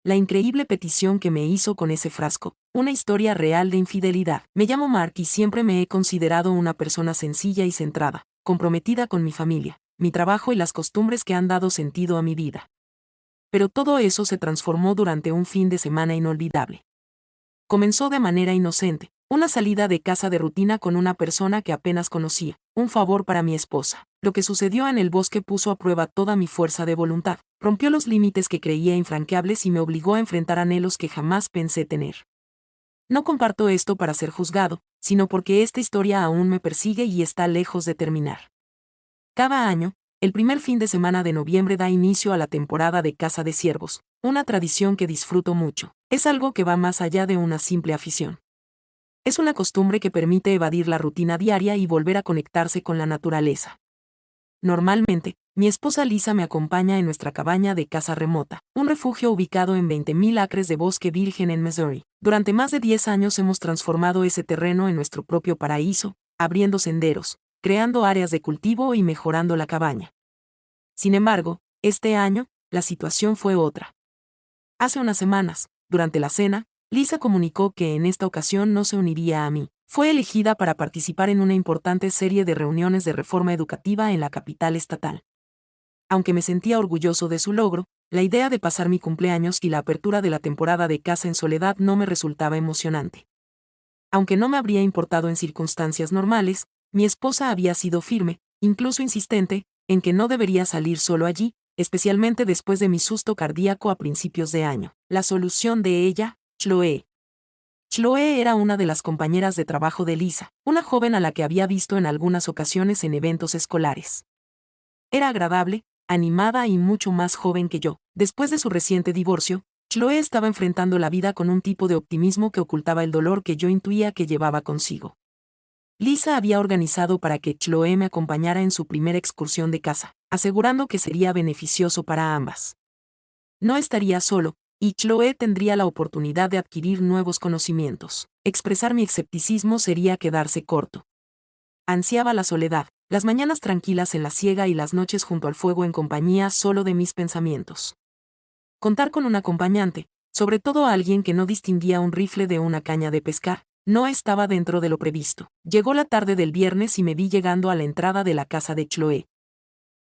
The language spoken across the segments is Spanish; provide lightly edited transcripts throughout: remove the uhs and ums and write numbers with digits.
la increíble petición que me hizo con ese frasco, una historia real de infidelidad. Me llamo Mark y siempre me he considerado una persona sencilla y centrada, comprometida con mi familia, mi trabajo y las costumbres que han dado sentido a mi vida. Pero todo eso se transformó durante un fin de semana inolvidable. Comenzó de manera inocente, una salida de casa de rutina con una persona que apenas conocía, un favor para mi esposa. Lo que sucedió en el bosque puso a prueba toda mi fuerza de voluntad, rompió los límites que creía infranqueables y me obligó a enfrentar anhelos que jamás pensé tener. No comparto esto para ser juzgado, sino porque esta historia aún me persigue y está lejos de terminar. Cada año, el primer fin de semana de noviembre da inicio a la temporada de caza de ciervos, una tradición que disfruto mucho. Es algo que va más allá de una simple afición. Es una costumbre que permite evadir la rutina diaria y volver a conectarse con la naturaleza. Normalmente, mi esposa Lisa me acompaña en nuestra cabaña de caza remota, un refugio ubicado en 20.000 acres de bosque virgen en Missouri. Durante más de 10 años hemos transformado ese terreno en nuestro propio paraíso, abriendo senderos, creando áreas de cultivo y mejorando la cabaña. Sin embargo, este año, la situación fue otra. Hace unas semanas, durante la cena, Lisa comunicó que en esta ocasión no se uniría a mí. Fue elegida para participar en una importante serie de reuniones de reforma educativa en la capital estatal. Aunque me sentía orgulloso de su logro, la idea de pasar mi cumpleaños y la apertura de la temporada de caza en soledad no me resultaba emocionante. Aunque no me habría importado en circunstancias normales, mi esposa había sido firme, incluso insistente, en que no debería salir solo allí, especialmente después de mi susto cardíaco a principios de año. La solución de ella, Chloe. Chloe era una de las compañeras de trabajo de Lisa, una joven a la que había visto en algunas ocasiones en eventos escolares. Era agradable, animada y mucho más joven que yo. Después de su reciente divorcio, Chloe estaba enfrentando la vida con un tipo de optimismo que ocultaba el dolor que yo intuía que llevaba consigo. Lisa había organizado para que Chloe me acompañara en su primera excursión de caza, asegurando que sería beneficioso para ambas. No estaría solo, y Chloe tendría la oportunidad de adquirir nuevos conocimientos. Expresar mi escepticismo sería quedarse corto. Ansiaba la soledad, las mañanas tranquilas en la siega y las noches junto al fuego en compañía solo de mis pensamientos. Contar con un acompañante, sobre todo alguien que no distinguía un rifle de una caña de pescar, no estaba dentro de lo previsto. Llegó la tarde del viernes y me vi llegando a la entrada de la casa de Chloe.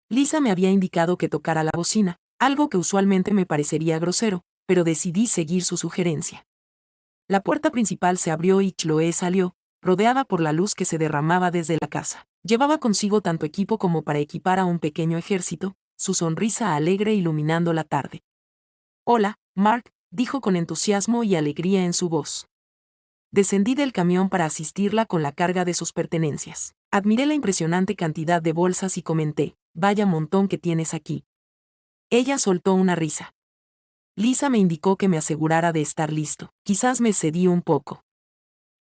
Lisa me había indicado que tocara la bocina, algo que usualmente me parecería grosero, pero decidí seguir su sugerencia. La puerta principal se abrió y Chloe salió, rodeada por la luz que se derramaba desde la casa. Llevaba consigo tanto equipo como para equipar a un pequeño ejército, su sonrisa alegre iluminando la tarde. «Hola, Mark», dijo con entusiasmo y alegría en su voz. Descendí del camión para asistirla con la carga de sus pertenencias. Admiré la impresionante cantidad de bolsas y comenté, «Vaya montón que tienes aquí». Ella soltó una risa. Lisa me indicó que me asegurara de estar listo. Quizás me cedí un poco.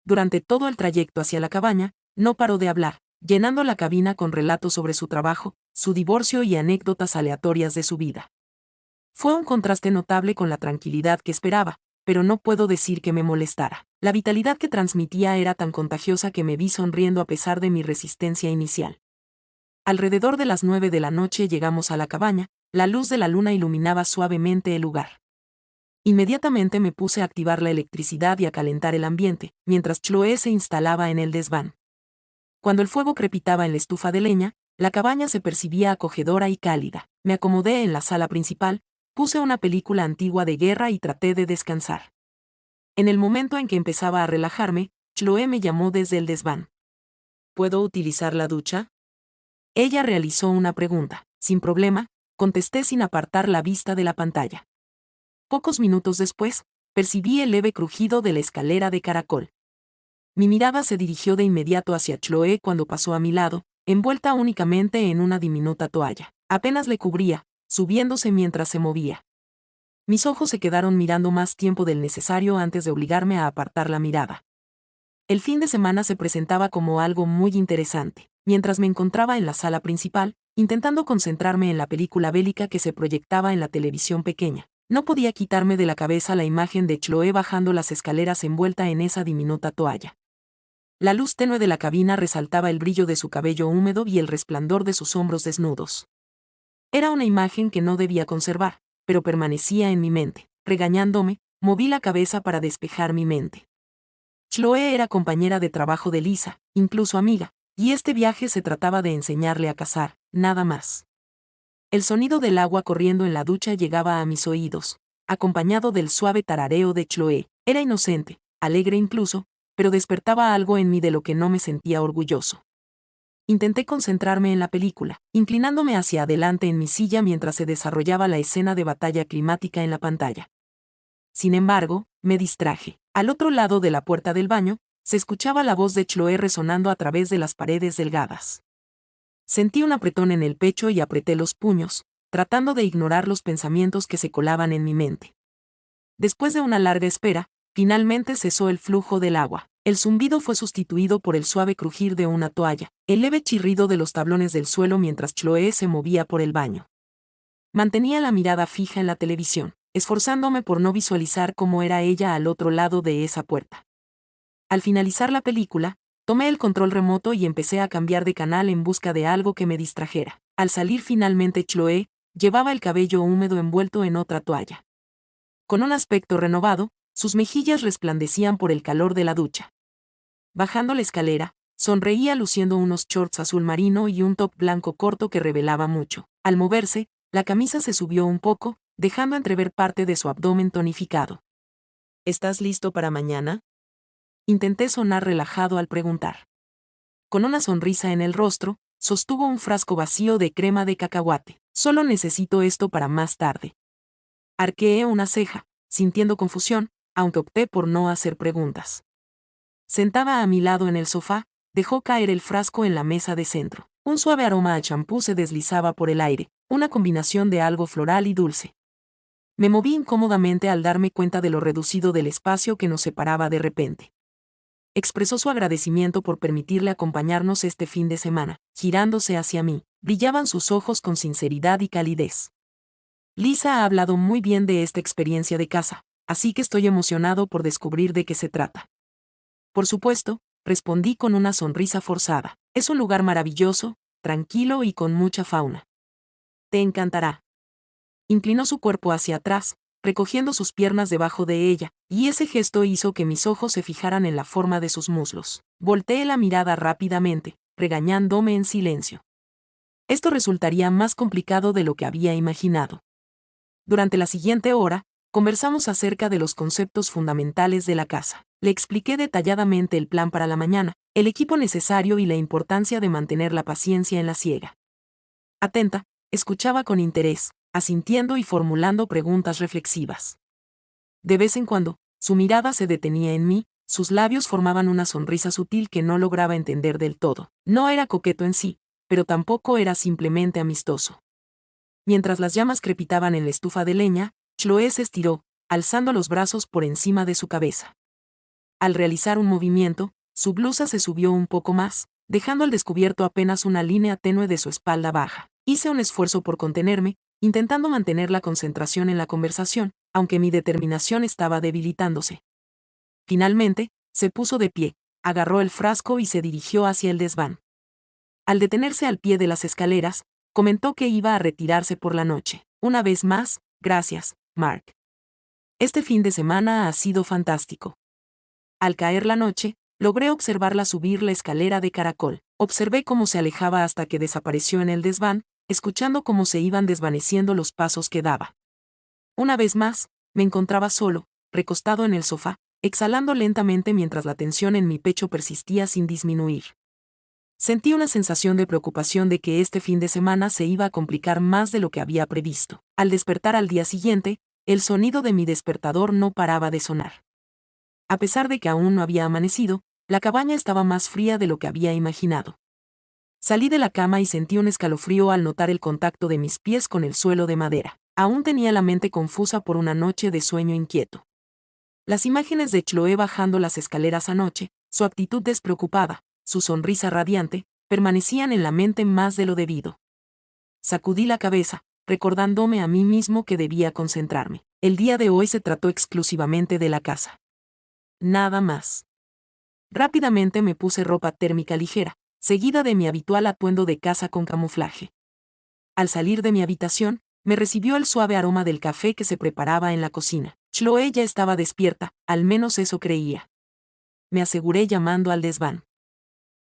Durante todo el trayecto hacia la cabaña, no paró de hablar, llenando la cabina con relatos sobre su trabajo, su divorcio y anécdotas aleatorias de su vida. Fue un contraste notable con la tranquilidad que esperaba, pero no puedo decir que me molestara. La vitalidad que transmitía era tan contagiosa que me vi sonriendo a pesar de mi resistencia inicial. Alrededor de las 9 de la noche llegamos a la cabaña, la luz de la luna iluminaba suavemente el lugar. Inmediatamente me puse a activar la electricidad y a calentar el ambiente, mientras Chloe se instalaba en el desván. Cuando el fuego crepitaba en la estufa de leña, la cabaña se percibía acogedora y cálida. Me acomodé en la sala principal, puse una película antigua de guerra y traté de descansar. En el momento en que empezaba a relajarme, Chloe me llamó desde el desván. ¿Puedo utilizar la ducha? Ella realizó una pregunta. Sin problema, contesté sin apartar la vista de la pantalla. Pocos minutos después, percibí el leve crujido de la escalera de caracol. Mi mirada se dirigió de inmediato hacia Chloe cuando pasó a mi lado, envuelta únicamente en una diminuta toalla. Apenas le cubría, subiéndose mientras se movía. Mis ojos se quedaron mirando más tiempo del necesario antes de obligarme a apartar la mirada. El fin de semana se presentaba como algo muy interesante. Mientras me encontraba en la sala principal, intentando concentrarme en la película bélica que se proyectaba en la televisión pequeña, no podía quitarme de la cabeza la imagen de Chloe bajando las escaleras envuelta en esa diminuta toalla. La luz tenue de la cabina resaltaba el brillo de su cabello húmedo y el resplandor de sus hombros desnudos. Era una imagen que no debía conservar, pero permanecía en mi mente. regañándome, moví la cabeza para despejar mi mente. Chloe era compañera de trabajo de Lisa, incluso amiga, y este viaje se trataba de enseñarle a cazar, nada más. El sonido del agua corriendo en la ducha llegaba a mis oídos, acompañado del suave tarareo de Chloe. Era inocente, alegre incluso, pero despertaba algo en mí de lo que no me sentía orgulloso. Intenté concentrarme en la película, inclinándome hacia adelante en mi silla mientras se desarrollaba la escena de batalla climática en la pantalla. Sin embargo, me distraje. Al otro lado de la puerta del baño, se escuchaba la voz de Chloe resonando a través de las paredes delgadas. Sentí un apretón en el pecho y apreté los puños, tratando de ignorar los pensamientos que se colaban en mi mente. Después de una larga espera, finalmente cesó el flujo del agua. El zumbido fue sustituido por el suave crujir de una toalla, el leve chirrido de los tablones del suelo mientras Chloe se movía por el baño. Mantenía la mirada fija en la televisión, esforzándome por no visualizar cómo era ella al otro lado de esa puerta. Al finalizar la película, tomé el control remoto y empecé a cambiar de canal en busca de algo que me distrajera. Al salir finalmente Chloe, llevaba el cabello húmedo envuelto en otra toalla. Con un aspecto renovado, sus mejillas resplandecían por el calor de la ducha. Bajando la escalera, sonreía luciendo unos shorts azul marino y un top blanco corto que revelaba mucho. Al moverse, la camisa se subió un poco, dejando entrever parte de su abdomen tonificado. ¿Estás listo para mañana? Intenté sonar relajado al preguntar. Con una sonrisa en el rostro, sostuvo un frasco vacío de crema de cacahuate. Solo necesito esto para más tarde. Arqueé una ceja, sintiendo confusión, aunque opté por no hacer preguntas. Sentada a mi lado en el sofá, dejó caer el frasco en la mesa de centro. Un suave aroma a champú se deslizaba por el aire, una combinación de algo floral y dulce. Me moví incómodamente al darme cuenta de lo reducido del espacio que nos separaba de repente. Expresó su agradecimiento por permitirle acompañarnos este fin de semana. Girándose hacia mí, brillaban sus ojos con sinceridad y calidez. Lisa ha hablado muy bien de esta experiencia de casa, así que estoy emocionado por descubrir de qué se trata. Por supuesto, respondí con una sonrisa forzada. Es un lugar maravilloso, tranquilo y con mucha fauna. Te encantará. Inclinó su cuerpo hacia atrás, recogiendo sus piernas debajo de ella, y ese gesto hizo que mis ojos se fijaran en la forma de sus muslos. Volteé la mirada rápidamente, regañándome en silencio. Esto resultaría más complicado de lo que había imaginado. Durante la siguiente hora, conversamos acerca de los conceptos fundamentales de la casa. Le expliqué detalladamente el plan para la mañana, el equipo necesario y la importancia de mantener la paciencia en la siega. Atenta, escuchaba con interés, asintiendo y formulando preguntas reflexivas. De vez en cuando, su mirada se detenía en mí, sus labios formaban una sonrisa sutil que no lograba entender del todo. No era coqueto en sí, pero tampoco era simplemente amistoso. Mientras las llamas crepitaban en la estufa de leña, Chloe se estiró, alzando los brazos por encima de su cabeza. Al realizar un movimiento, su blusa se subió un poco más, dejando al descubierto apenas una línea tenue de su espalda baja. Hice un esfuerzo por contenerme, intentando mantener la concentración en la conversación, aunque mi determinación estaba debilitándose. Finalmente, se puso de pie, agarró el frasco y se dirigió hacia el desván. Al detenerse al pie de las escaleras, comentó que iba a retirarse por la noche. Una vez más, gracias, Mark. Este fin de semana ha sido fantástico. Al caer la noche, logré observarla subir la escalera de caracol. Observé cómo se alejaba hasta que desapareció en el desván, escuchando cómo se iban desvaneciendo los pasos que daba. Una vez más, me encontraba solo, recostado en el sofá, exhalando lentamente mientras la tensión en mi pecho persistía sin disminuir. Sentí una sensación de preocupación de que este fin de semana se iba a complicar más de lo que había previsto. Al despertar al día siguiente, el sonido de mi despertador no paraba de sonar. A pesar de que aún no había amanecido, la cabaña estaba más fría de lo que había imaginado. Salí de la cama y sentí un escalofrío al notar el contacto de mis pies con el suelo de madera. Aún tenía la mente confusa por una noche de sueño inquieto. Las imágenes de Chloe bajando las escaleras anoche, su actitud despreocupada, su sonrisa radiante, permanecían en la mente más de lo debido. Sacudí la cabeza, recordándome a mí mismo que debía concentrarme. El día de hoy se trató exclusivamente de la casa. Nada más. Rápidamente me puse ropa térmica ligera, seguida de mi habitual atuendo de casa con camuflaje. Al salir de mi habitación, me recibió el suave aroma del café que se preparaba en la cocina. Chloe ya estaba despierta, al menos eso creía. Me aseguré llamando al desván.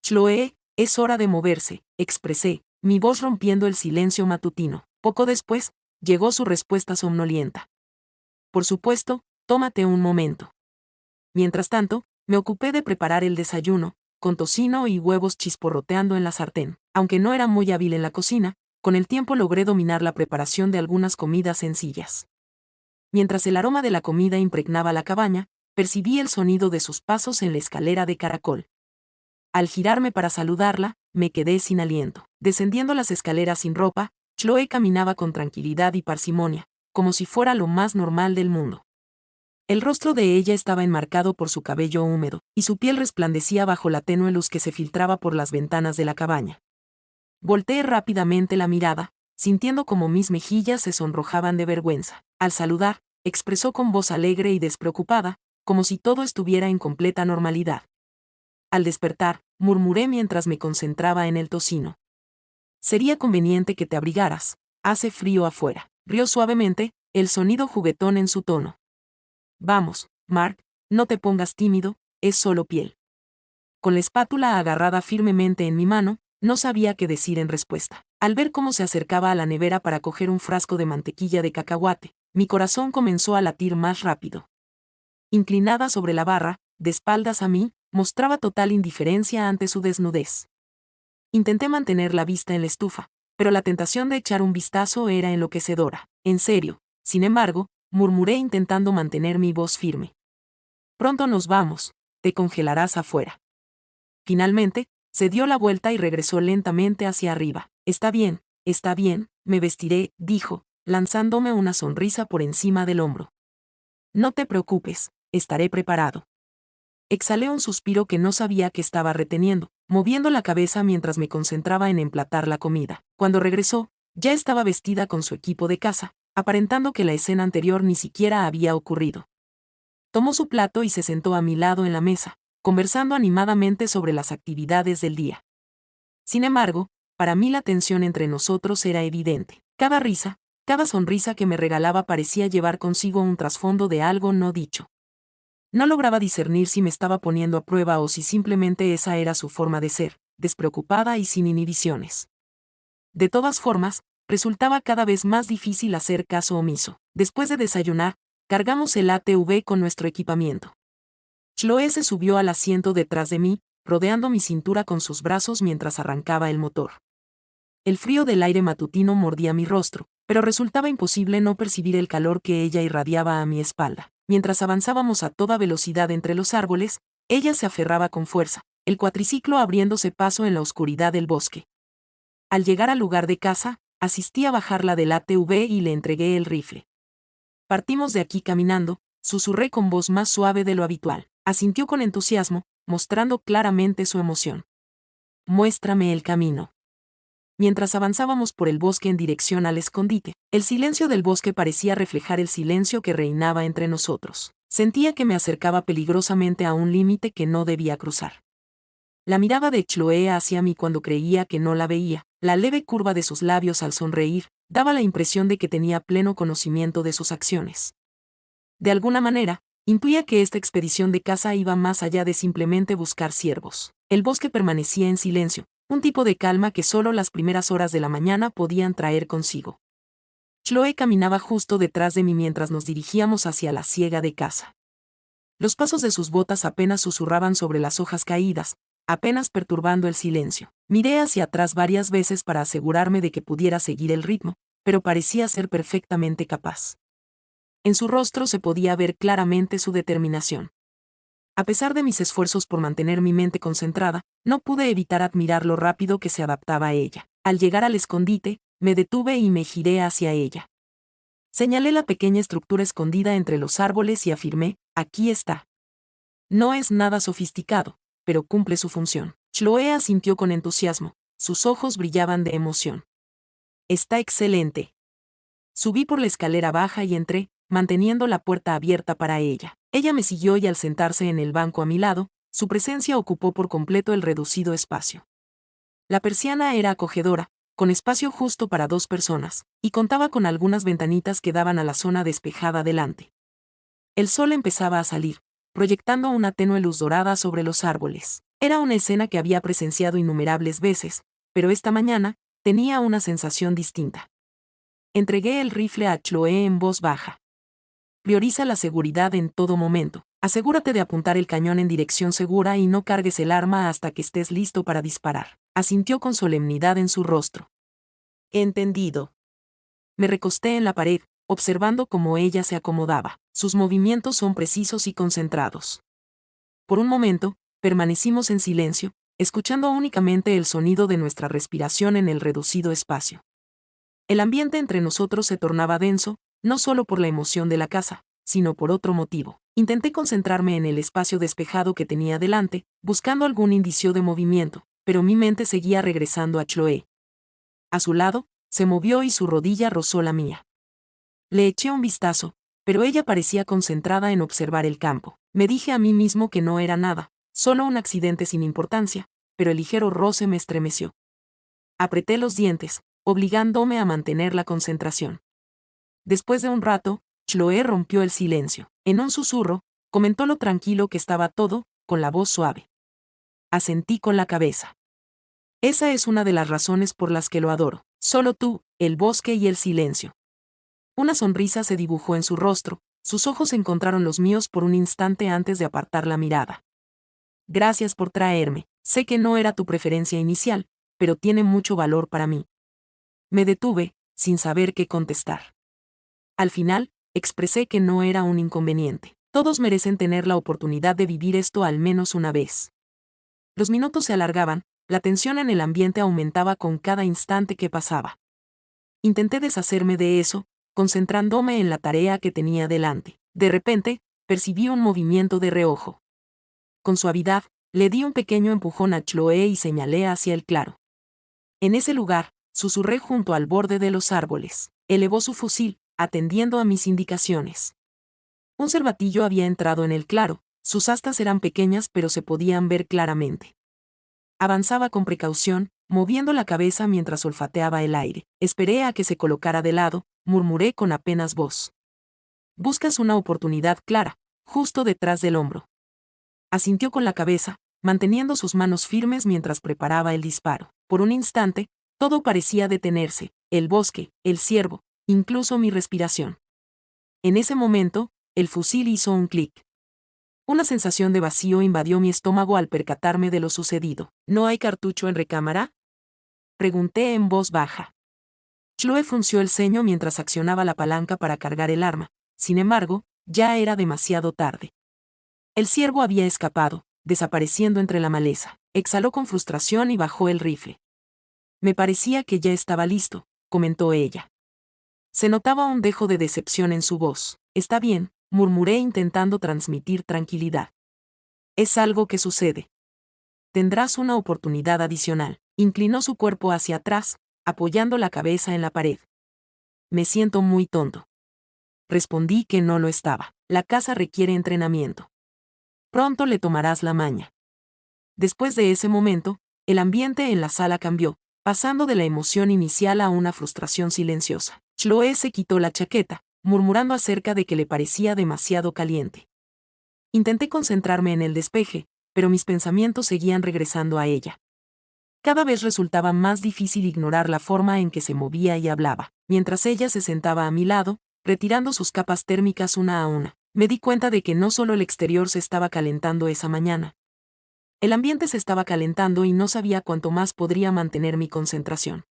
Chloe, es hora de moverse, expresé, mi voz rompiendo el silencio matutino. Poco después, llegó su respuesta somnolienta. Por supuesto, tómate un momento. Mientras tanto, me ocupé de preparar el desayuno, con tocino y huevos chisporroteando en la sartén. Aunque no era muy hábil en la cocina, con el tiempo logré dominar la preparación de algunas comidas sencillas. Mientras el aroma de la comida impregnaba la cabaña, percibí el sonido de sus pasos en la escalera de caracol. Al girarme para saludarla, me quedé sin aliento. Descendiendo las escaleras sin ropa, Chloe caminaba con tranquilidad y parsimonia, como si fuera lo más normal del mundo. El rostro de ella estaba enmarcado por su cabello húmedo, y su piel resplandecía bajo la tenue luz que se filtraba por las ventanas de la cabaña. Volteé rápidamente la mirada, sintiendo como mis mejillas se sonrojaban de vergüenza. Al saludar, expresó con voz alegre y despreocupada, como si todo estuviera en completa normalidad. Al despertar, murmuré mientras me concentraba en el tocino. Sería conveniente que te abrigaras, hace frío afuera. Rió suavemente, el sonido juguetón en su tono. Vamos, Mark, no te pongas tímido, es solo piel. Con la espátula agarrada firmemente en mi mano, no sabía qué decir en respuesta. Al ver cómo se acercaba a la nevera para coger un frasco de mantequilla de cacahuate, mi corazón comenzó a latir más rápido. Inclinada sobre la barra, de espaldas a mí, mostraba total indiferencia ante su desnudez. Intenté mantener la vista en la estufa, pero la tentación de echar un vistazo era enloquecedora. En serio, sin embargo, murmuré intentando mantener mi voz firme. Pronto nos vamos, te congelarás afuera. Finalmente, se dio la vuelta y regresó lentamente hacia arriba. Está bien, me vestiré, dijo, lanzándome una sonrisa por encima del hombro. No te preocupes, estaré preparado. Exhalé un suspiro que no sabía que estaba reteniendo, moviendo la cabeza mientras me concentraba en emplatar la comida. Cuando regresó, ya estaba vestida con su equipo de caza, aparentando que la escena anterior ni siquiera había ocurrido. Tomó su plato y se sentó a mi lado en la mesa, conversando animadamente sobre las actividades del día. Sin embargo, para mí la tensión entre nosotros era evidente. Cada risa, cada sonrisa que me regalaba parecía llevar consigo un trasfondo de algo no dicho. No lograba discernir si me estaba poniendo a prueba o si simplemente esa era su forma de ser, despreocupada y sin inhibiciones. De todas formas, resultaba cada vez más difícil hacer caso omiso. Después de desayunar, cargamos el ATV con nuestro equipamiento. Chloe se subió al asiento detrás de mí, rodeando mi cintura con sus brazos mientras arrancaba el motor. El frío del aire matutino mordía mi rostro, pero resultaba imposible no percibir el calor que ella irradiaba a mi espalda. Mientras avanzábamos a toda velocidad entre los árboles, ella se aferraba con fuerza, el cuatriciclo abriéndose paso en la oscuridad del bosque. Al llegar al lugar de caza, asistí a bajarla del ATV y le entregué el rifle. Partimos de aquí caminando, susurré con voz más suave de lo habitual. Asintió con entusiasmo, mostrando claramente su emoción. Muéstrame el camino. Mientras avanzábamos por el bosque en dirección al escondite, el silencio del bosque parecía reflejar el silencio que reinaba entre nosotros. Sentía que me acercaba peligrosamente a un límite que no debía cruzar. La mirada de Chloe hacia mí cuando creía que no la veía, la leve curva de sus labios al sonreír, daba la impresión de que tenía pleno conocimiento de sus acciones. De alguna manera, intuía que esta expedición de caza iba más allá de simplemente buscar ciervos. El bosque permanecía en silencio, un tipo de calma que solo las primeras horas de la mañana podían traer consigo. Chloe caminaba justo detrás de mí mientras nos dirigíamos hacia la siega de caza. Los pasos de sus botas apenas susurraban sobre las hojas caídas, apenas perturbando el silencio. Miré hacia atrás varias veces para asegurarme de que pudiera seguir el ritmo, pero parecía ser perfectamente capaz. En su rostro se podía ver claramente su determinación. A pesar de mis esfuerzos por mantener mi mente concentrada, no pude evitar admirar lo rápido que se adaptaba a ella. Al llegar al escondite, me detuve y me giré hacia ella. Señalé la pequeña estructura escondida entre los árboles y afirmé, aquí está. No es nada sofisticado, pero cumple su función. Chloe asintió con entusiasmo, sus ojos brillaban de emoción. Está excelente. Subí por la escalera baja y entré, manteniendo la puerta abierta para ella. Ella me siguió y al sentarse en el banco a mi lado, su presencia ocupó por completo el reducido espacio. La persiana era acogedora, con espacio justo para 2 personas, y contaba con algunas ventanitas que daban a la zona despejada delante. El sol empezaba a salir, proyectando una tenue luz dorada sobre los árboles. Era una escena que había presenciado innumerables veces, pero esta mañana tenía una sensación distinta. Entregué el rifle a Chloe en voz baja. Prioriza la seguridad en todo momento. Asegúrate de apuntar el cañón en dirección segura y no cargues el arma hasta que estés listo para disparar. Asintió con solemnidad en su rostro. Entendido. Me recosté en la pared, observando cómo ella se acomodaba. Sus movimientos son precisos y concentrados. Por un momento, permanecimos en silencio, escuchando únicamente el sonido de nuestra respiración en el reducido espacio. El ambiente entre nosotros se tornaba denso, no solo por la emoción de la casa, sino por otro motivo. Intenté concentrarme en el espacio despejado que tenía delante, buscando algún indicio de movimiento, pero mi mente seguía regresando a Chloe. A su lado, se movió y su rodilla rozó la mía. Le eché un vistazo, pero ella parecía concentrada en observar el campo. Me dije a mí mismo que no era nada, solo un accidente sin importancia, pero el ligero roce me estremeció. Apreté los dientes, obligándome a mantener la concentración. Después de un rato, Chloe rompió el silencio. En un susurro, comentó lo tranquilo que estaba todo, con la voz suave. Asentí con la cabeza. Esa es una de las razones por las que lo adoro. Solo tú, el bosque y el silencio. Una sonrisa se dibujó en su rostro, sus ojos encontraron los míos por un instante antes de apartar la mirada. Gracias por traerme. Sé que no era tu preferencia inicial, pero tiene mucho valor para mí. Me detuve, sin saber qué contestar. Al final, expresé que no era un inconveniente. Todos merecen tener la oportunidad de vivir esto al menos una vez. Los minutos se alargaban, la tensión en el ambiente aumentaba con cada instante que pasaba. Intenté deshacerme de eso, concentrándome en la tarea que tenía delante. De repente, percibí un movimiento de reojo. Con suavidad, le di un pequeño empujón a Chloe y señalé hacia el claro. En ese lugar, susurré junto al borde de los árboles. Elevó su fusil, atendiendo a mis indicaciones. Un cervatillo había entrado en el claro, sus astas eran pequeñas pero se podían ver claramente. Avanzaba con precaución, moviendo la cabeza mientras olfateaba el aire. Esperé a que se colocara de lado, murmuré con apenas voz. Buscas una oportunidad clara, justo detrás del hombro. Asintió con la cabeza, manteniendo sus manos firmes mientras preparaba el disparo. Por un instante, todo parecía detenerse, el bosque, el ciervo, incluso mi respiración. En ese momento, el fusil hizo un clic. Una sensación de vacío invadió mi estómago al percatarme de lo sucedido. ¿No hay cartucho en recámara?, pregunté en voz baja. Chloe frunció el ceño mientras accionaba la palanca para cargar el arma. Sin embargo, ya era demasiado tarde. El ciervo había escapado, desapareciendo entre la maleza. Exhaló con frustración y bajó el rifle. Me parecía que ya estaba listo, comentó ella. Se notaba un dejo de decepción en su voz. Está bien, murmuré intentando transmitir tranquilidad. Es algo que sucede. Tendrás una oportunidad adicional. Inclinó su cuerpo hacia atrás, apoyando la cabeza en la pared. Me siento muy tonto. Respondí que no lo estaba. La caza requiere entrenamiento. Pronto le tomarás la maña. Después de ese momento, el ambiente en la sala cambió, pasando de la emoción inicial a una frustración silenciosa. Chloe se quitó la chaqueta, murmurando acerca de que le parecía demasiado caliente. Intenté concentrarme en el despeje, pero mis pensamientos seguían regresando a ella. Cada vez resultaba más difícil ignorar la forma en que se movía y hablaba. Mientras ella se sentaba a mi lado, retirando sus capas térmicas una a una, me di cuenta de que no solo el exterior se estaba calentando esa mañana. El ambiente se estaba calentando y no sabía cuánto más podría mantener mi concentración.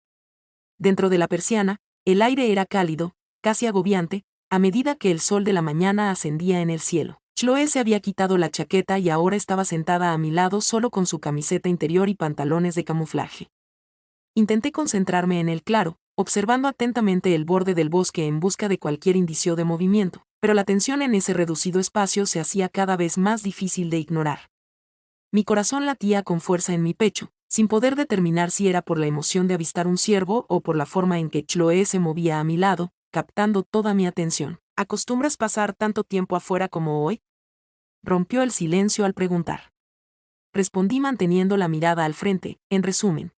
Dentro de la persiana, el aire era cálido, casi agobiante, a medida que el sol de la mañana ascendía en el cielo. Chloe se había quitado la chaqueta y ahora estaba sentada a mi lado solo con su camiseta interior y pantalones de camuflaje. Intenté concentrarme en el claro, observando atentamente el borde del bosque en busca de cualquier indicio de movimiento, pero la tensión en ese reducido espacio se hacía cada vez más difícil de ignorar. Mi corazón latía con fuerza en mi pecho, sin poder determinar si era por la emoción de avistar un ciervo o por la forma en que Chloe se movía a mi lado, captando toda mi atención. ¿Acostumbras pasar tanto tiempo afuera como hoy?, rompió el silencio al preguntar. Respondí manteniendo la mirada al frente. En resumen,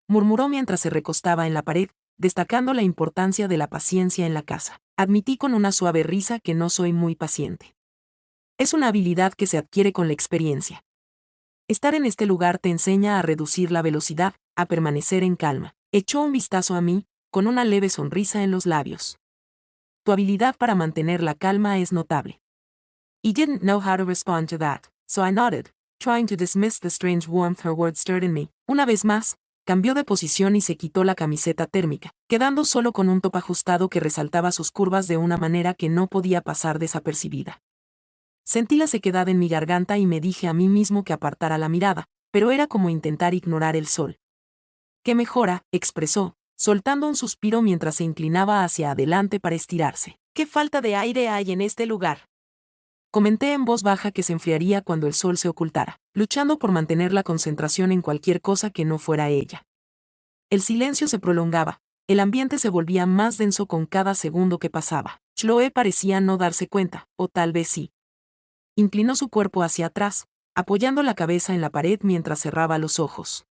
murmuró mientras se recostaba en la pared, destacando la importancia de la paciencia en la casa. Admití con una suave risa que no soy muy paciente. Es una habilidad que se adquiere con la experiencia. Estar en este lugar te enseña a reducir la velocidad, a permanecer en calma. Echó un vistazo a mí, con una leve sonrisa en los labios. Tu habilidad para mantener la calma es notable. I didn't know how to respond to that, so I nodded, trying to dismiss the strange warmth her words stirred in me. Una vez más, cambió de posición y se quitó la camiseta térmica, quedando solo con un top ajustado que resaltaba sus curvas de una manera que no podía pasar desapercibida. Sentí la sequedad en mi garganta y me dije a mí mismo que apartara la mirada, pero era como intentar ignorar el sol. «¿Qué mejora?», expresó, soltando un suspiro mientras se inclinaba hacia adelante para estirarse. «¿Qué falta de aire hay en este lugar?», comenté en voz baja que se enfriaría cuando el sol se ocultara, luchando por mantener la concentración en cualquier cosa que no fuera ella. El silencio se prolongaba, el ambiente se volvía más denso con cada segundo que pasaba. Chloe parecía no darse cuenta, o tal vez sí. Inclinó su cuerpo hacia atrás, apoyando la cabeza en la pared mientras cerraba los ojos.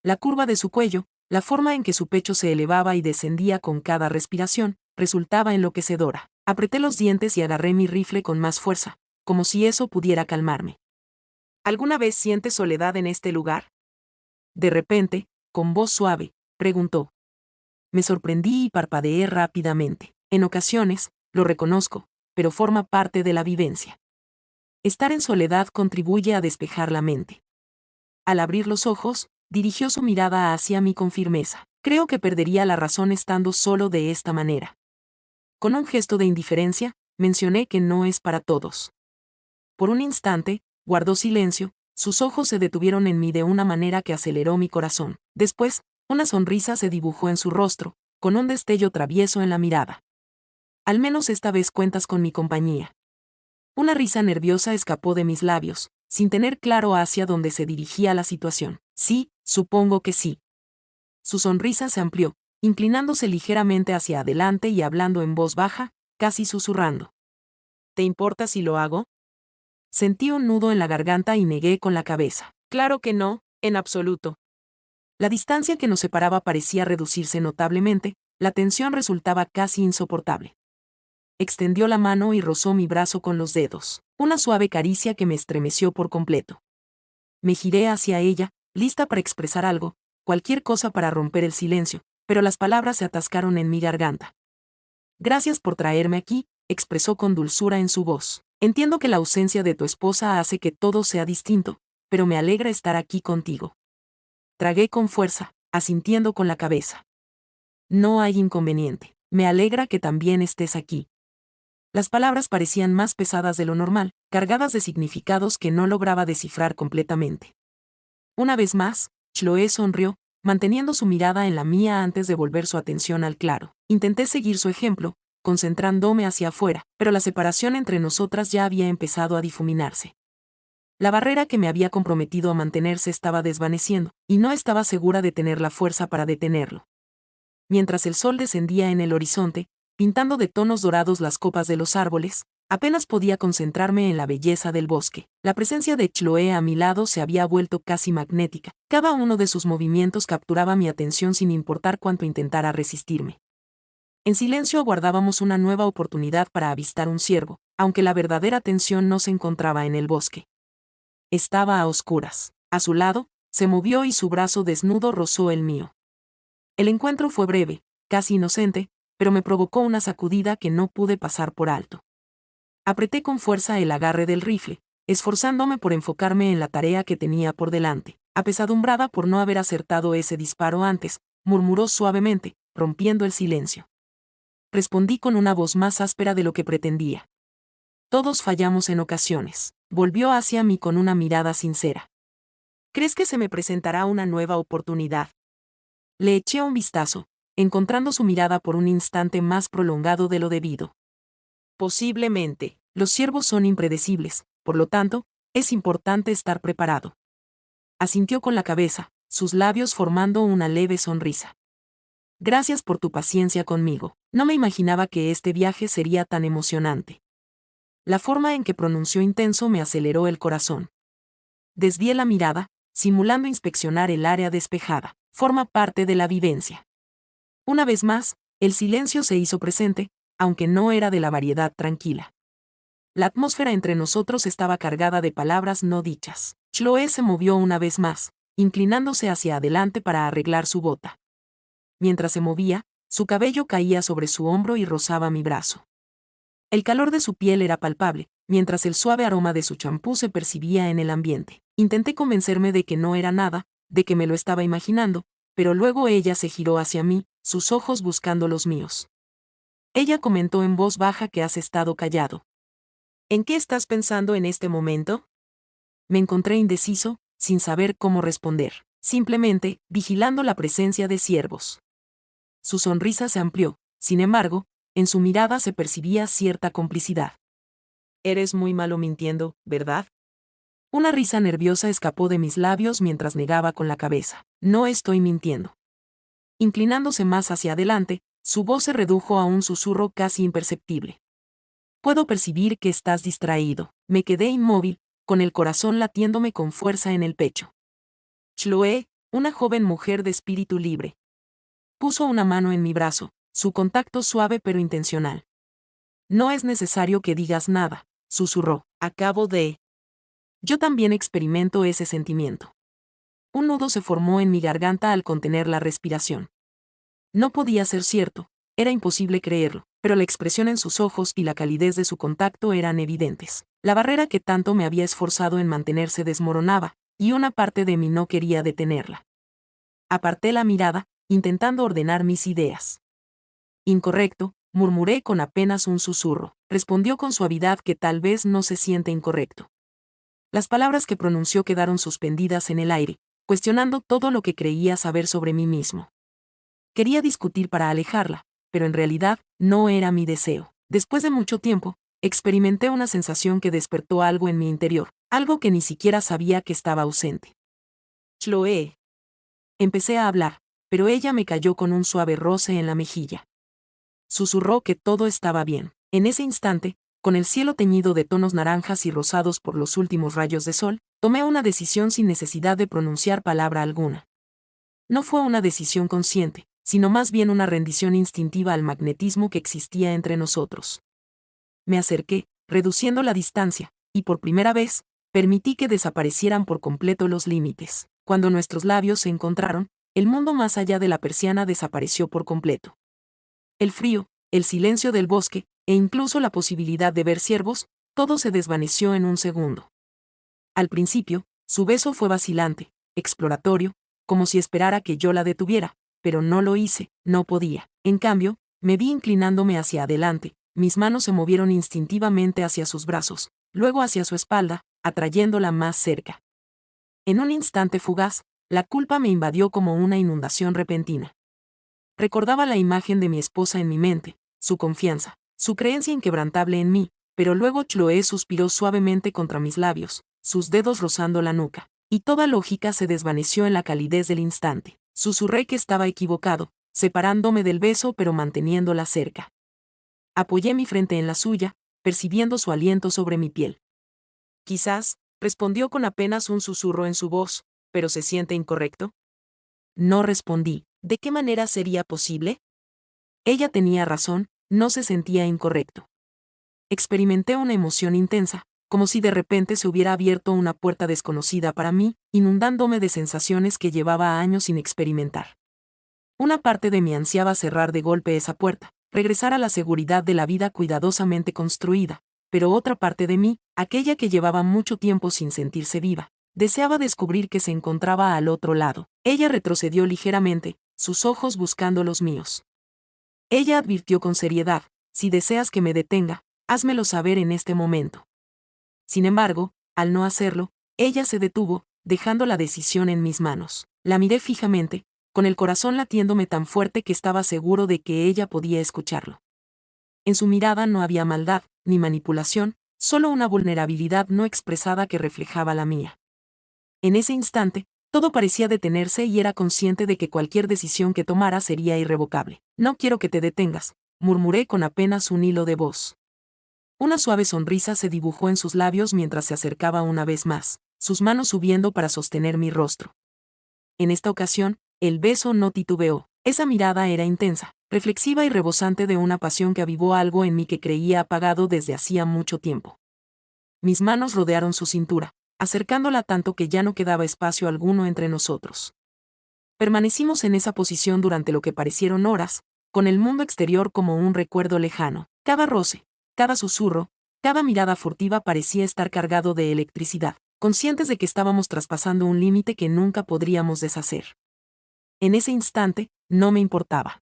La curva de su cuello, la forma en que su pecho se elevaba y descendía con cada respiración, resultaba enloquecedora. Apreté los dientes y agarré mi rifle con más fuerza, como si eso pudiera calmarme. ¿Alguna vez sientes soledad en este lugar?, de repente, con voz suave, preguntó. Me sorprendí y parpadeé rápidamente. En ocasiones, lo reconozco, pero forma parte de la vivencia. Estar en soledad contribuye a despejar la mente. Al abrir los ojos, dirigió su mirada hacia mí con firmeza. Creo que perdería la razón estando solo de esta manera. Con un gesto de indiferencia, mencioné que no es para todos. Por un instante, guardó silencio, sus ojos se detuvieron en mí de una manera que aceleró mi corazón. Después, una sonrisa se dibujó en su rostro, con un destello travieso en la mirada. Al menos esta vez cuentas con mi compañía. Una risa nerviosa escapó de mis labios, sin tener claro hacia dónde se dirigía la situación. Sí, supongo que sí. Su sonrisa se amplió, inclinándose ligeramente hacia adelante y hablando en voz baja, casi susurrando. ¿Te importa si lo hago? Sentí un nudo en la garganta y negué con la cabeza. Claro que no, en absoluto. La distancia que nos separaba parecía reducirse notablemente, la tensión resultaba casi insoportable. Extendió la mano y rozó mi brazo con los dedos, una suave caricia que me estremeció por completo. Me giré hacia ella, lista para expresar algo, cualquier cosa para romper el silencio, pero las palabras se atascaron en mi garganta. Gracias por traerme aquí, expresó con dulzura en su voz. Entiendo que la ausencia de tu esposa hace que todo sea distinto, pero me alegra estar aquí contigo. Tragué con fuerza, asintiendo con la cabeza. No hay inconveniente. Me alegra que también estés aquí. Las palabras parecían más pesadas de lo normal, cargadas de significados que no lograba descifrar completamente. Una vez más, Chloe sonrió, manteniendo su mirada en la mía antes de volver su atención al claro. Intenté seguir su ejemplo, concentrándome hacia afuera, pero la separación entre nosotras ya había empezado a difuminarse. La barrera que me había comprometido a mantenerse estaba desvaneciendo, y no estaba segura de tener la fuerza para detenerlo. Mientras el sol descendía en el horizonte, pintando de tonos dorados las copas de los árboles, apenas podía concentrarme en la belleza del bosque. La presencia de Chloe a mi lado se había vuelto casi magnética. Cada uno de sus movimientos capturaba mi atención sin importar cuánto intentara resistirme. En silencio aguardábamos una nueva oportunidad para avistar un ciervo, aunque la verdadera tensión no se encontraba en el bosque. Estaba a oscuras. A su lado, se movió y su brazo desnudo rozó el mío. El encuentro fue breve, casi inocente, pero me provocó una sacudida que no pude pasar por alto. Apreté con fuerza el agarre del rifle, esforzándome por enfocarme en la tarea que tenía por delante. Apesadumbrada por no haber acertado ese disparo antes, murmuró suavemente, rompiendo el silencio. Respondí con una voz más áspera de lo que pretendía. Todos fallamos en ocasiones. Volvió hacia mí con una mirada sincera. ¿Crees que se me presentará una nueva oportunidad? Le eché un vistazo, encontrando su mirada por un instante más prolongado de lo debido. Posiblemente. Los ciervos son impredecibles, por lo tanto, es importante estar preparado. Asintió con la cabeza, sus labios formando una leve sonrisa. Gracias por tu paciencia conmigo. No me imaginaba que este viaje sería tan emocionante. La forma en que pronunció intenso me aceleró el corazón. Desvié la mirada, simulando inspeccionar el área despejada. forma parte de la vivencia. Una vez más, el silencio se hizo presente, aunque no era de la variedad tranquila. La atmósfera entre nosotros estaba cargada de palabras no dichas. Chloe se movió una vez más, inclinándose hacia adelante para arreglar su bota. Mientras se movía, su cabello caía sobre su hombro y rozaba mi brazo. El calor de su piel era palpable, mientras el suave aroma de su champú se percibía en el ambiente. Intenté convencerme de que no era nada, de que me lo estaba imaginando, pero luego ella se giró hacia mí, sus ojos buscando los míos. Ella comentó en voz baja que has estado callado. ¿En qué estás pensando en este momento? Me encontré indeciso, sin saber cómo responder, simplemente vigilando la presencia de ciervos. Su sonrisa se amplió, sin embargo, en su mirada se percibía cierta complicidad. Eres muy malo mintiendo, ¿verdad? Una risa nerviosa escapó de mis labios mientras negaba con la cabeza. No estoy mintiendo. Inclinándose más hacia adelante, su voz se redujo a un susurro casi imperceptible. Puedo percibir que estás distraído. Me quedé inmóvil, con el corazón latiéndome con fuerza en el pecho. Chloe, una joven mujer de espíritu libre. Puso una mano en mi brazo, su contacto suave pero intencional. No es necesario que digas nada, susurró. Acabo de... Yo también experimento ese sentimiento. Un nudo se formó en mi garganta al contener la respiración. No podía ser cierto, era imposible creerlo, pero la expresión en sus ojos y la calidez de su contacto eran evidentes. La barrera que tanto me había esforzado en mantener se desmoronaba, y una parte de mí no quería detenerla. Aparté la mirada, intentando ordenar mis ideas. Incorrecto, murmuré con apenas un susurro. Respondió con suavidad que tal vez no se siente incorrecto. Las palabras que pronunció quedaron suspendidas en el aire, cuestionando todo lo que creía saber sobre mí mismo. Quería discutir para alejarla, pero en realidad no era mi deseo. Después de mucho tiempo, experimenté una sensación que despertó algo en mi interior, algo que ni siquiera sabía que estaba ausente. Chloe. Empecé a hablar, pero ella me cayó con un suave roce en la mejilla. Susurró que todo estaba bien. En ese instante, con el cielo teñido de tonos naranjas y rosados por los últimos rayos de sol, tomé una decisión sin necesidad de pronunciar palabra alguna. No fue una decisión consciente, sino más bien una rendición instintiva al magnetismo que existía entre nosotros. Me acerqué, reduciendo la distancia, y por primera vez, permití que desaparecieran por completo los límites. Cuando nuestros labios se encontraron, el mundo más allá de la persiana desapareció por completo. El frío, el silencio del bosque, e incluso la posibilidad de ver ciervos, todo se desvaneció en un segundo. Al principio, su beso fue vacilante, exploratorio, como si esperara que yo la detuviera, pero no lo hice, no podía. En cambio, me vi inclinándome hacia adelante, mis manos se movieron instintivamente hacia sus brazos, luego hacia su espalda, atrayéndola más cerca. En un instante fugaz, la culpa me invadió como una inundación repentina. Recordaba la imagen de mi esposa en mi mente, su confianza, su creencia inquebrantable en mí, pero luego Chloe suspiró suavemente contra mis labios, sus dedos rozando la nuca, y toda lógica se desvaneció en la calidez del instante. Susurré que estaba equivocado, separándome del beso pero manteniéndola cerca. Apoyé mi frente en la suya, percibiendo su aliento sobre mi piel. Quizás, respondió con apenas un susurro en su voz, pero ¿se siente incorrecto? No respondí. ¿De qué manera sería posible? Ella tenía razón, no se sentía incorrecto. Experimenté una emoción intensa, como si de repente se hubiera abierto una puerta desconocida para mí, inundándome de sensaciones que llevaba años sin experimentar. Una parte de mí ansiaba cerrar de golpe esa puerta, regresar a la seguridad de la vida cuidadosamente construida, pero otra parte de mí, aquella que llevaba mucho tiempo sin sentirse viva, deseaba descubrir que se encontraba al otro lado. Ella retrocedió ligeramente, sus ojos buscando los míos. Ella advirtió con seriedad, si deseas que me detenga, házmelo saber en este momento. Sin embargo, al no hacerlo, ella se detuvo, dejando la decisión en mis manos. La miré fijamente, con el corazón latiéndome tan fuerte que estaba seguro de que ella podía escucharlo. En su mirada no había maldad, ni manipulación, solo una vulnerabilidad no expresada que reflejaba la mía. En ese instante, todo parecía detenerse y era consciente de que cualquier decisión que tomara sería irrevocable. No quiero que te detengas, murmuré con apenas un hilo de voz. Una suave sonrisa se dibujó en sus labios mientras se acercaba una vez más, sus manos subiendo para sostener mi rostro. En esta ocasión, El beso no titubeó. Esa mirada era intensa, reflexiva y rebosante de una pasión que avivó algo en mí que creía apagado desde hacía mucho tiempo. Mis manos rodearon su cintura, acercándola tanto que ya no quedaba espacio alguno entre nosotros. Permanecimos en esa posición durante lo que parecieron horas, con el mundo exterior como un recuerdo lejano. Cada roce, cada susurro, cada mirada furtiva parecía estar cargado de electricidad, conscientes de que estábamos traspasando un límite que nunca podríamos deshacer. En ese instante, no me importaba.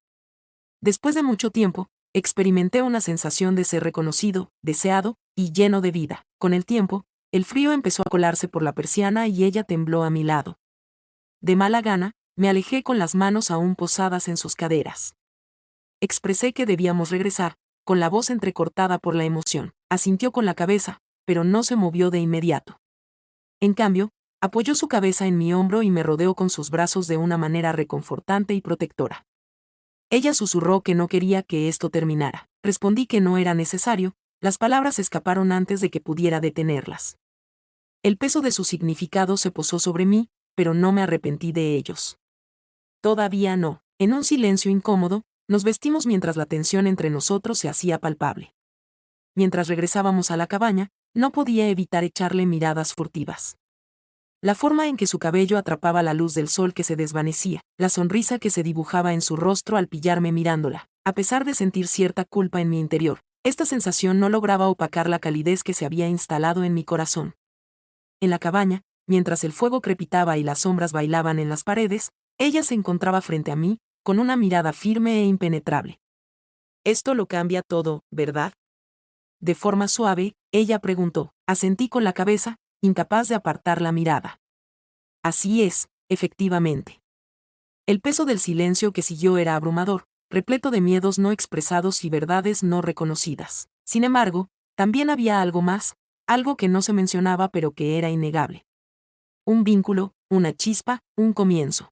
Después de mucho tiempo, experimenté una sensación de ser reconocido, deseado y lleno de vida. Con el tiempo, el frío empezó a colarse por la persiana y ella tembló a mi lado. De mala gana, me alejé con las manos aún posadas en sus caderas. Expresé que debíamos regresar, con la voz entrecortada por la emoción. Asintió con la cabeza, pero no se movió de inmediato. En cambio, apoyó su cabeza en mi hombro y me rodeó con sus brazos de una manera reconfortante y protectora. Ella susurró que no quería que esto terminara. Respondí que no era necesario, las palabras escaparon antes de que pudiera detenerlas. El peso de su significado se posó sobre mí, pero no me arrepentí de ellos. Todavía no. En un silencio incómodo, nos vestimos mientras la tensión entre nosotros se hacía palpable. Mientras regresábamos a la cabaña, no podía evitar echarle miradas furtivas. La forma en que su cabello atrapaba la luz del sol que se desvanecía, la sonrisa que se dibujaba en su rostro al pillarme mirándola, a pesar de sentir cierta culpa en mi interior, esta sensación no lograba opacar la calidez que se había instalado en mi corazón. En la cabaña, mientras el fuego crepitaba y las sombras bailaban en las paredes, ella se encontraba frente a mí, con una mirada firme e impenetrable. Esto lo cambia todo, ¿verdad? De forma suave, ella preguntó. Asentí con la cabeza, incapaz de apartar la mirada. Así es, efectivamente. El peso del silencio que siguió era abrumador, repleto de miedos no expresados y verdades no reconocidas. Sin embargo, también había algo más, algo que no se mencionaba pero que era innegable. Un vínculo, una chispa, un comienzo.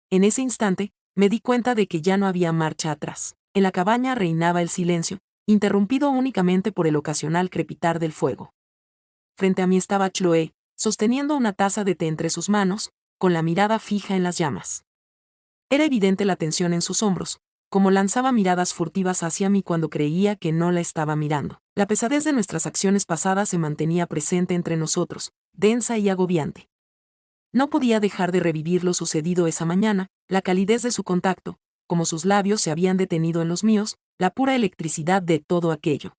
En ese instante, me di cuenta de que ya no había marcha atrás. En la cabaña reinaba el silencio, interrumpido únicamente por el ocasional crepitar del fuego. Frente a mí estaba Chloé, sosteniendo una taza de té entre sus manos, con la mirada fija en las llamas. Era evidente la tensión en sus hombros, como lanzaba miradas furtivas hacia mí cuando creía que no la estaba mirando. La pesadez de nuestras acciones pasadas se mantenía presente entre nosotros, densa y agobiante. No podía dejar de revivir lo sucedido esa mañana, la calidez de su contacto, como sus labios se habían detenido en los míos, la pura electricidad de todo aquello.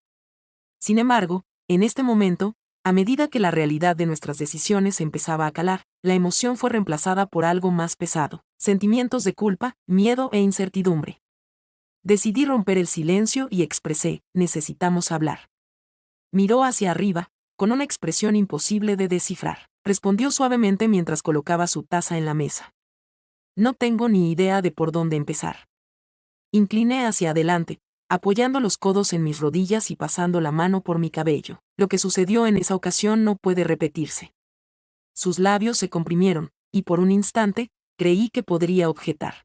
Sin embargo, en este momento, a medida que la realidad de nuestras decisiones empezaba a calar, la emoción fue reemplazada por algo más pesado, sentimientos de culpa, miedo e incertidumbre. Decidí romper el silencio y expresé, necesitamos hablar. Miró hacia arriba, con una expresión imposible de descifrar. Respondió suavemente mientras colocaba su taza en la mesa. No tengo ni idea de por dónde empezar. Incliné hacia adelante, apoyando los codos en mis rodillas y pasando la mano por mi cabello. Lo que sucedió en esa ocasión no puede repetirse. Sus labios se comprimieron, y por un instante, creí que podría objetar.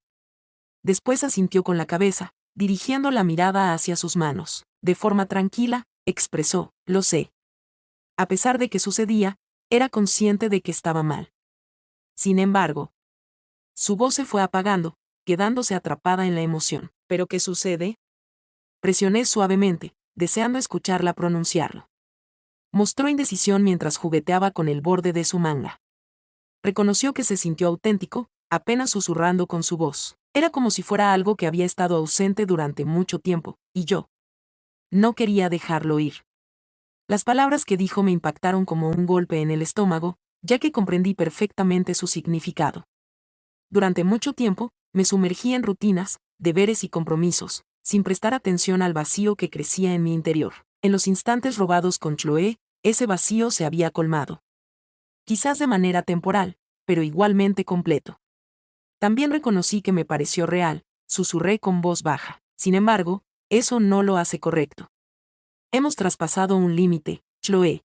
Después asintió con la cabeza, dirigiendo la mirada hacia sus manos. De forma tranquila, expresó, lo sé. A pesar de que sucedía, era consciente de que estaba mal. Sin embargo, su voz se fue apagando, quedándose atrapada en la emoción. ¿Pero qué sucede? Presioné suavemente, deseando escucharla pronunciarlo. Mostró indecisión mientras jugueteaba con el borde de su manga. Reconoció que se sintió auténtico, apenas susurrando con su voz. Era como si fuera algo que había estado ausente durante mucho tiempo, y yo no quería dejarlo ir. Las palabras que dijo me impactaron como un golpe en el estómago, ya que comprendí perfectamente su significado. Durante mucho tiempo, me sumergí en rutinas, deberes y compromisos, sin prestar atención al vacío que crecía en mi interior. En los instantes robados con Chloé, ese vacío se había colmado. Quizás de manera temporal, pero igualmente completo. También reconocí que me pareció real, susurré con voz baja. Sin embargo, eso no lo hace correcto. Hemos traspasado un límite, Chloé.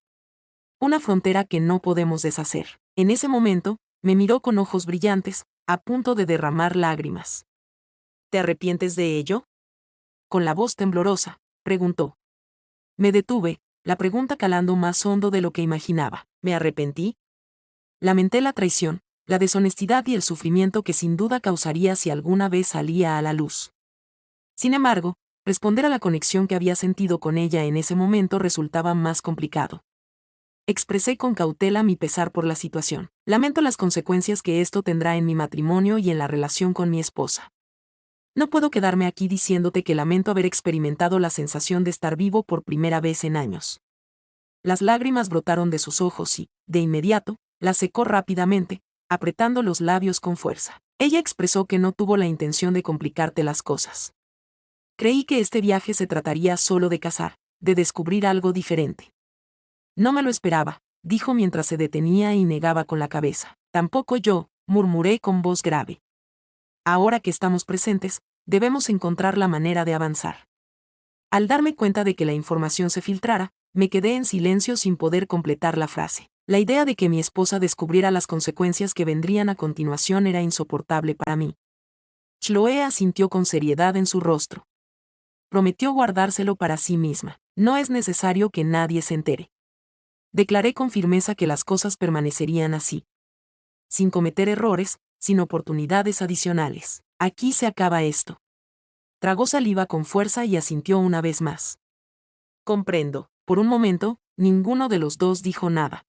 Una frontera que no podemos deshacer. En ese momento, me miró con ojos brillantes, a punto de derramar lágrimas. ¿Te arrepientes de ello? Con la voz temblorosa, preguntó. Me detuve, la pregunta calando más hondo de lo que imaginaba. ¿Me arrepentí? Lamenté la traición, la deshonestidad y el sufrimiento que sin duda causaría si alguna vez salía a la luz. Sin embargo, responder a la conexión que había sentido con ella en ese momento resultaba más complicado. Expresé con cautela mi pesar por la situación. Lamento las consecuencias que esto tendrá en mi matrimonio y en la relación con mi esposa. No puedo quedarme aquí diciéndote que lamento haber experimentado la sensación de estar vivo por primera vez en años. Las lágrimas brotaron de sus ojos y, de inmediato, las secó rápidamente, apretando los labios con fuerza. Ella expresó que no tuvo la intención de complicarte las cosas. Creí que este viaje se trataría solo de cazar, de descubrir algo diferente. No me lo esperaba, dijo mientras se detenía y negaba con la cabeza. Tampoco yo, murmuré con voz grave. Ahora que estamos presentes, debemos encontrar la manera de avanzar. Al darme cuenta de que la información se filtrara, me quedé en silencio sin poder completar la frase. La idea de que mi esposa descubriera las consecuencias que vendrían a continuación era insoportable para mí. Chloe asintió con seriedad en su rostro. Prometió guardárselo para sí misma. No es necesario que nadie se entere. Declaré con firmeza que las cosas permanecerían así. Sin cometer errores, sin oportunidades adicionales. Aquí se acaba esto. Tragó saliva con fuerza y asintió una vez más. Comprendo. Por un momento, ninguno de los dos dijo nada.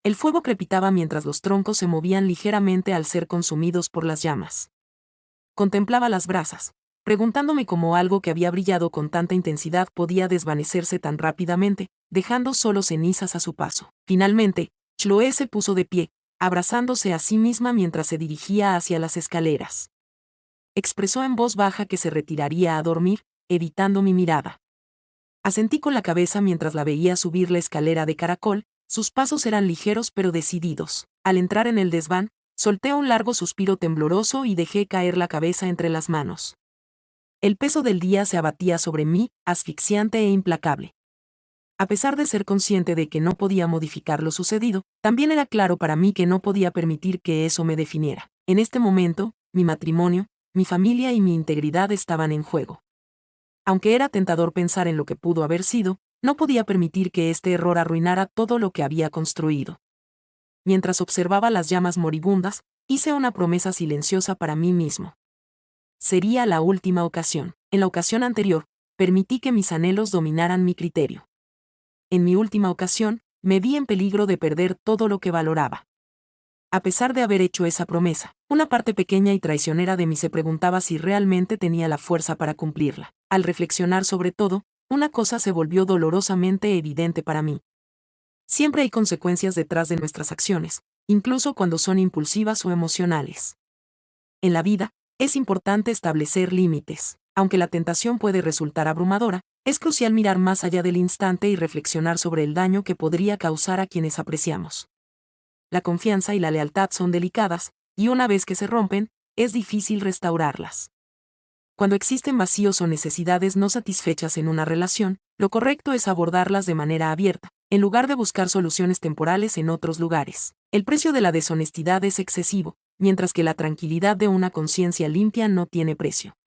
El fuego crepitaba mientras los troncos se movían ligeramente al ser consumidos por las llamas. Contemplaba las brasas, preguntándome cómo algo que había brillado con tanta intensidad podía desvanecerse tan rápidamente, dejando solo cenizas a su paso. Finalmente, Chloe se puso de pie, abrazándose a sí misma mientras se dirigía hacia las escaleras. Expresó en voz baja que se retiraría a dormir, evitando mi mirada. Asentí con la cabeza mientras la veía subir la escalera de caracol. Sus pasos eran ligeros pero decididos. Al entrar en el desván, solté un largo suspiro tembloroso y dejé caer la cabeza entre las manos. El peso del día se abatía sobre mí, asfixiante e implacable. A pesar de ser consciente de que no podía modificar lo sucedido, también era claro para mí que no podía permitir que eso me definiera. En este momento, mi matrimonio, mi familia y mi integridad estaban en juego. Aunque era tentador pensar en lo que pudo haber sido, no podía permitir que este error arruinara todo lo que había construido. Mientras observaba las llamas moribundas, hice una promesa silenciosa para mí mismo. Sería la última ocasión. En la ocasión anterior, permití que mis anhelos dominaran mi criterio. En mi última ocasión, me vi en peligro de perder todo lo que valoraba. A pesar de haber hecho esa promesa, una parte pequeña y traicionera de mí se preguntaba si realmente tenía la fuerza para cumplirla. Al reflexionar sobre todo, una cosa se volvió dolorosamente evidente para mí. Siempre hay consecuencias detrás de nuestras acciones, incluso cuando son impulsivas o emocionales. En la vida, es importante establecer límites. Aunque la tentación puede resultar abrumadora, es crucial mirar más allá del instante y reflexionar sobre el daño que podría causar a quienes apreciamos. La confianza y la lealtad son delicadas, y una vez que se rompen, es difícil restaurarlas. Cuando existen vacíos o necesidades no satisfechas en una relación, lo correcto es abordarlas de manera abierta, en lugar de buscar soluciones temporales en otros lugares. El precio de la deshonestidad es excesivo, mientras que la tranquilidad de una conciencia limpia no tiene precio.